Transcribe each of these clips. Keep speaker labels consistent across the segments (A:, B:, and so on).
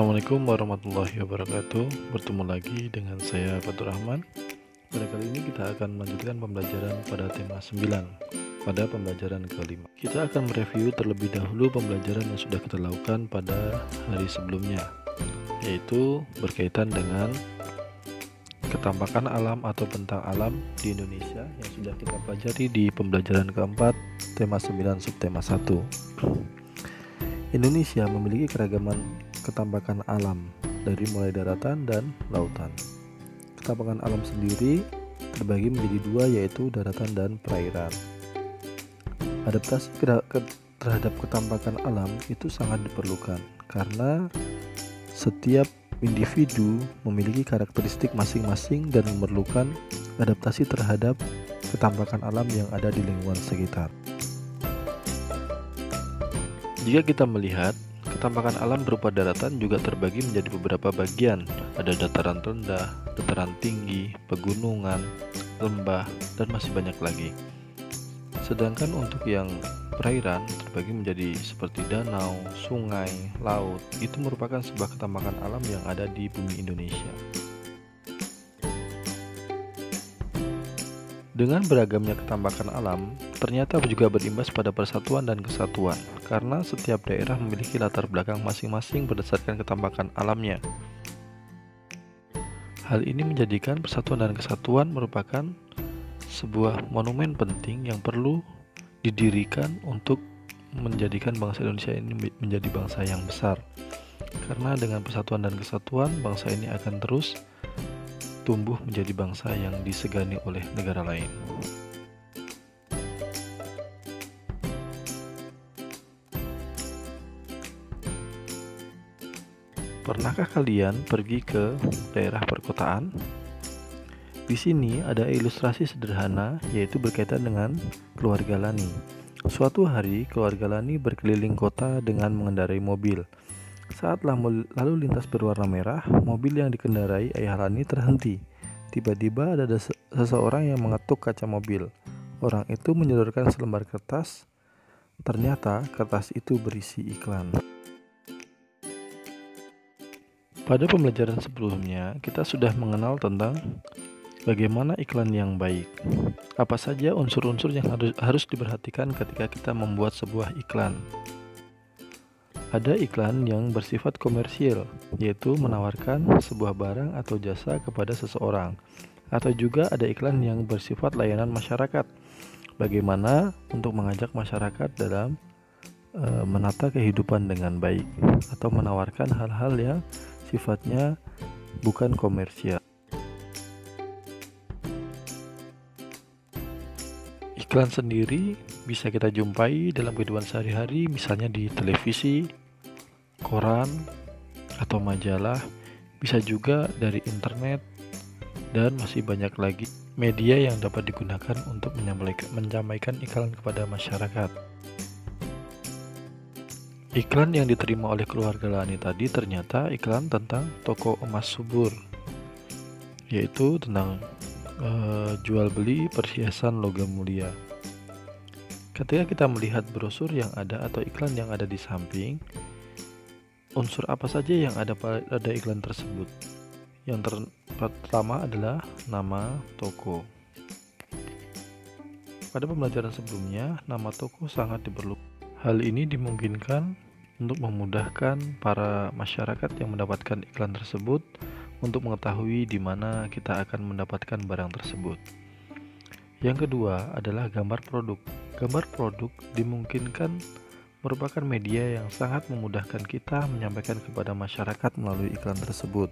A: Assalamualaikum warahmatullahi wabarakatuh. Bertemu lagi dengan saya Fatur Rahman. Pada kali ini kita akan melanjutkan pembelajaran pada tema 9 pada pembelajaran kelima. Kita akan mereview terlebih dahulu pembelajaran yang sudah kita lakukan pada hari sebelumnya, yaitu berkaitan dengan ketampakan alam atau bentang alam di Indonesia yang sudah kita pelajari di pembelajaran keempat tema 9 subtema 1. Indonesia memiliki keragaman ketampakan alam dari mulai daratan dan lautan. Ketampakan alam sendiri terbagi menjadi dua, yaitu daratan dan perairan. Adaptasi terhadap ketampakan alam itu sangat diperlukan karena setiap individu memiliki karakteristik masing-masing dan memerlukan adaptasi terhadap ketampakan alam yang ada di lingkungan sekitar. Jika kita melihat, ketampakan alam berupa daratan juga terbagi menjadi beberapa bagian. Ada dataran rendah, dataran tinggi, pegunungan, lembah, dan masih banyak lagi. Sedangkan untuk yang perairan terbagi menjadi seperti danau, sungai, laut. Itu merupakan sebuah ketampakan alam yang ada di bumi Indonesia. Dengan beragamnya ketampakan alam, ternyata juga berimbas pada persatuan dan kesatuan, karena setiap daerah memiliki latar belakang masing-masing berdasarkan ketampakan alamnya. Hal ini menjadikan persatuan dan kesatuan merupakan sebuah monumen penting yang perlu didirikan untuk menjadikan bangsa Indonesia ini menjadi bangsa yang besar. Karena dengan persatuan dan kesatuan, bangsa ini akan terus tumbuh menjadi bangsa yang disegani oleh negara lain. Pernahkah kalian pergi ke daerah perkotaan? Di sini ada ilustrasi sederhana, yaitu berkaitan dengan keluarga Lani. Suatu hari, keluarga Lani berkeliling kota dengan mengendarai mobil. Saat lalu lintas berwarna merah, mobil yang dikendarai ayah Lani terhenti. Tiba-tiba ada seseorang yang mengetuk kaca mobil. Orang itu menyodorkan selembar kertas. Ternyata kertas itu berisi iklan. Pada pembelajaran sebelumnya, kita sudah mengenal tentang bagaimana iklan yang baik. Apa saja unsur-unsur yang harus diperhatikan ketika kita membuat sebuah iklan. Ada iklan yang bersifat komersial, yaitu menawarkan sebuah barang atau jasa kepada seseorang. Atau juga ada iklan yang bersifat layanan masyarakat. Bagaimana untuk mengajak masyarakat dalam menata kehidupan dengan baik, atau menawarkan hal-hal yang sifatnya bukan komersial. Iklan sendiri bisa kita jumpai dalam kehidupan sehari-hari, misalnya di televisi, koran, atau majalah, bisa juga dari internet, dan masih banyak lagi media yang dapat digunakan untuk menyampaikan iklan kepada masyarakat. Iklan yang diterima oleh keluarga Lani tadi ternyata iklan tentang toko emas subur, yaitu tentang jual beli perhiasan logam mulia. Ketika kita melihat brosur yang ada atau iklan yang ada di samping, unsur apa saja yang ada pada iklan tersebut? Yang pertama adalah nama toko. Pada pembelajaran sebelumnya, nama toko sangat diperlukan. Hal ini dimungkinkan untuk memudahkan para masyarakat yang mendapatkan iklan tersebut untuk mengetahui di mana kita akan mendapatkan barang tersebut. Yang kedua adalah gambar produk. Gambar produk dimungkinkan merupakan media yang sangat memudahkan kita menyampaikan kepada masyarakat melalui iklan tersebut.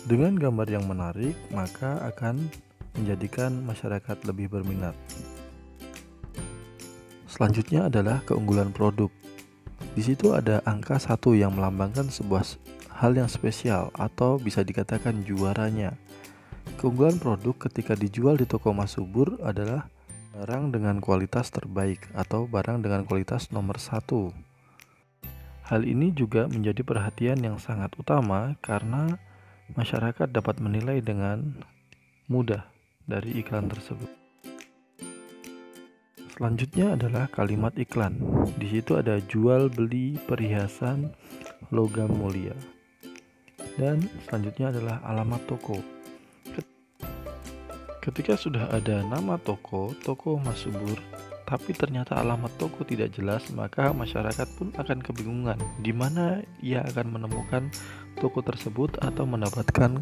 A: Dengan gambar yang menarik, maka akan menjadikan masyarakat lebih berminat. Selanjutnya adalah keunggulan produk. Di situ ada angka 1 yang melambangkan sebuah hal yang spesial atau bisa dikatakan juaranya. Keunggulan produk ketika dijual di toko emas subur adalah barang dengan kualitas terbaik atau barang dengan kualitas nomor 1. Hal ini juga menjadi perhatian yang sangat utama karena masyarakat dapat menilai dengan mudah dari iklan tersebut. Selanjutnya adalah kalimat iklan. Di situ ada jual beli perhiasan logam mulia. Dan selanjutnya adalah alamat toko. Ketika sudah ada nama toko emas subur, tapi ternyata alamat toko tidak jelas, maka masyarakat pun akan kebingungan di mana ia akan menemukan toko tersebut atau mendapatkan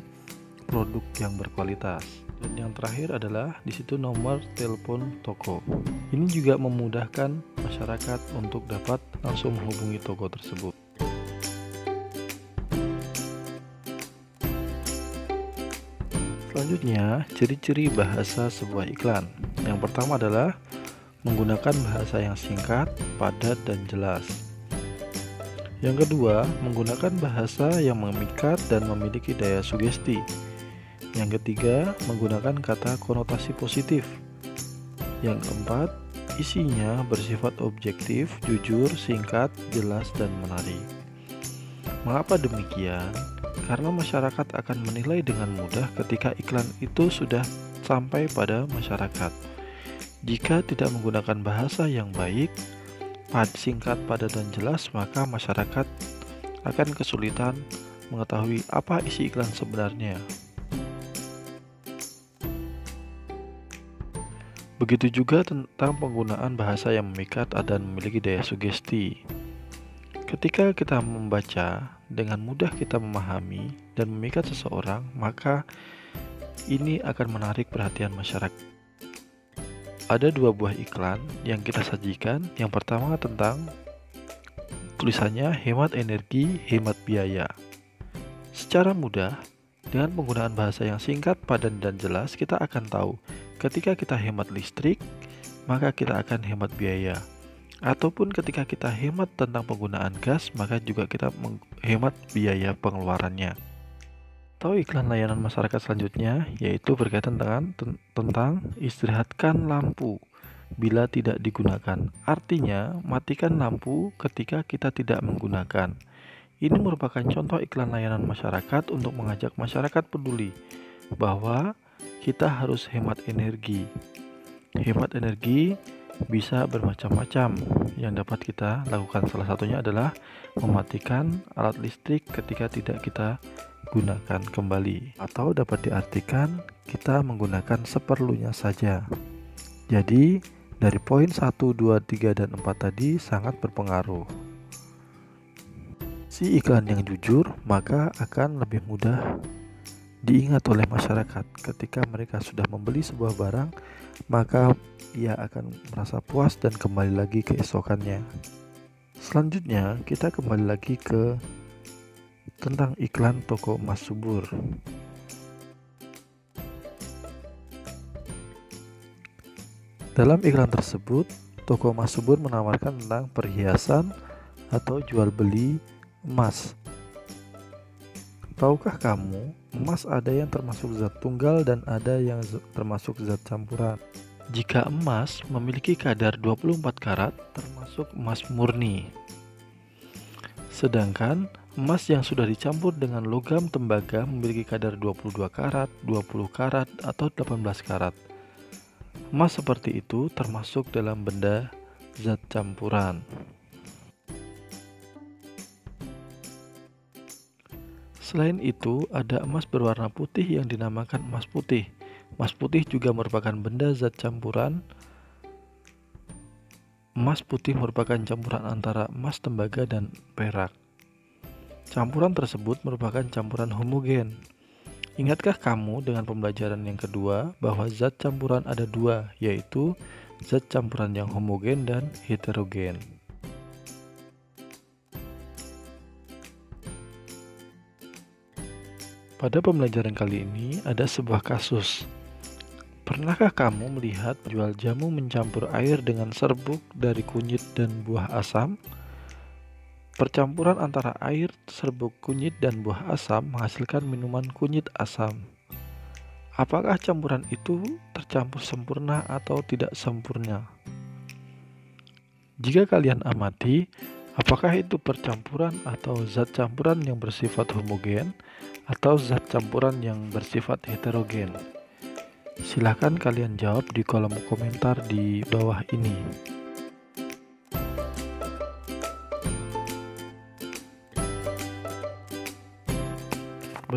A: produk yang berkualitas. Dan yang terakhir adalah di situ nomor telepon toko. Ini juga memudahkan masyarakat untuk dapat langsung menghubungi toko tersebut. Selanjutnya, ciri-ciri bahasa sebuah iklan. Yang pertama adalah menggunakan bahasa yang singkat, padat, dan jelas. Yang kedua, menggunakan bahasa yang memikat dan memiliki daya sugesti. Yang ketiga, menggunakan kata konotasi positif. Yang keempat, isinya bersifat objektif, jujur, singkat, jelas, dan menarik. Mengapa demikian? Karena masyarakat akan menilai dengan mudah ketika iklan itu sudah sampai pada masyarakat. Jika tidak menggunakan bahasa yang baik, singkat, padat, dan jelas, maka masyarakat akan kesulitan mengetahui apa isi iklan sebenarnya. Begitu juga tentang penggunaan bahasa yang memikat dan memiliki daya sugesti. Ketika kita membaca, dengan mudah kita memahami dan memikat seseorang, maka ini akan menarik perhatian masyarakat. Ada dua buah iklan yang kita sajikan. Yang pertama tentang tulisannya hemat energi, hemat biaya. Secara mudah, dengan penggunaan bahasa yang singkat, padat, dan jelas, kita akan tahu ketika kita hemat listrik, maka kita akan hemat biaya. Ataupun ketika kita hemat tentang penggunaan gas, maka juga kita menghemat biaya pengeluarannya. Atau iklan layanan masyarakat selanjutnya, yaitu berkaitan dengan tentang istirahatkan lampu bila tidak digunakan. Artinya, matikan lampu ketika kita tidak menggunakan. Ini merupakan contoh iklan layanan masyarakat untuk mengajak masyarakat peduli bahwa kita harus hemat energi. Hemat energi bisa bermacam-macam yang dapat kita lakukan. Salah satunya adalah mematikan alat listrik ketika tidak kita gunakan kembali, atau dapat diartikan kita menggunakan seperlunya saja. Jadi dari poin 1, 2, 3, dan 4 tadi sangat berpengaruh. Si iklan yang jujur maka akan lebih mudah diingat oleh masyarakat. Ketika mereka sudah membeli sebuah barang, maka ia akan merasa puas dan kembali lagi keesokannya. Selanjutnya kita kembali lagi ke tentang iklan toko emas subur. Dalam iklan tersebut, toko emas subur menawarkan tentang perhiasan atau jual beli emas. Tahukah kamu, emas ada yang termasuk zat tunggal dan ada yang termasuk zat campuran. Jika emas memiliki kadar 24 karat termasuk emas murni. Sedangkan emas yang sudah dicampur dengan logam tembaga memiliki kadar 22 karat, 20 karat, atau 18 karat. Emas seperti itu termasuk dalam benda zat campuran. Selain itu, ada emas berwarna putih yang dinamakan emas putih. Emas putih juga merupakan benda zat campuran. Emas putih merupakan campuran antara emas tembaga dan perak. Campuran tersebut merupakan campuran homogen. Ingatkah kamu dengan pembelajaran yang kedua bahwa zat campuran ada dua, yaitu zat campuran yang homogen dan heterogen. Pada pembelajaran kali ini ada sebuah kasus. Pernahkah kamu melihat penjual jamu mencampur air dengan serbuk dari kunyit dan buah asam? Percampuran antara air, serbuk kunyit, dan buah asam menghasilkan minuman kunyit asam. Apakah campuran itu tercampur sempurna atau tidak sempurna? Jika kalian amati, apakah itu percampuran atau zat campuran yang bersifat homogen atau zat campuran yang bersifat heterogen? Silahkan kalian jawab di kolom komentar di bawah ini.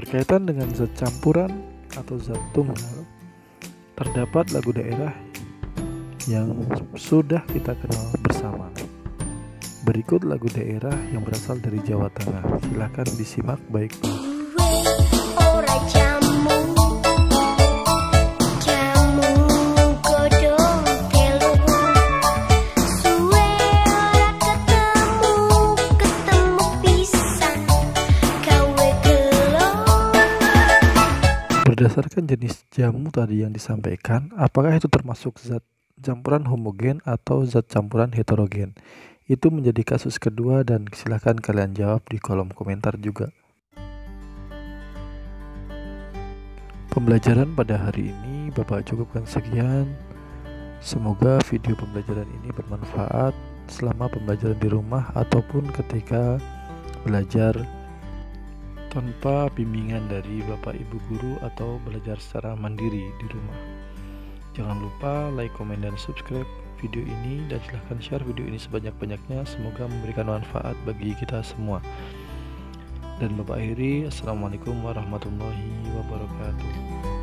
A: Berkaitan dengan zat campuran atau zat tunggal, terdapat lagu daerah yang sudah kita kenal bersama. Berikut lagu daerah yang berasal dari Jawa Tengah. Silakan disimak baik-baik.
B: Ora jamu, jamu godhong telu. Suwe ora ketemu, ketemu pisan. Gawe gelo.
A: Berdasarkan jenis jamu tadi yang disampaikan, apakah itu termasuk zat campuran homogen atau zat campuran heterogen? Itu menjadi kasus kedua dan silahkan kalian jawab di kolom komentar juga. Pembelajaran pada hari ini Bapak cukupkan sekian. Semoga video pembelajaran ini bermanfaat selama pembelajaran di rumah ataupun ketika belajar tanpa bimbingan dari Bapak Ibu guru atau belajar secara mandiri di rumah. Jangan lupa like, komen, dan subscribe video ini dan silahkan share video ini sebanyak-banyaknya. Semoga memberikan manfaat bagi kita semua. Dan Bapak akhiri, Assalamualaikum warahmatullahi wabarakatuh.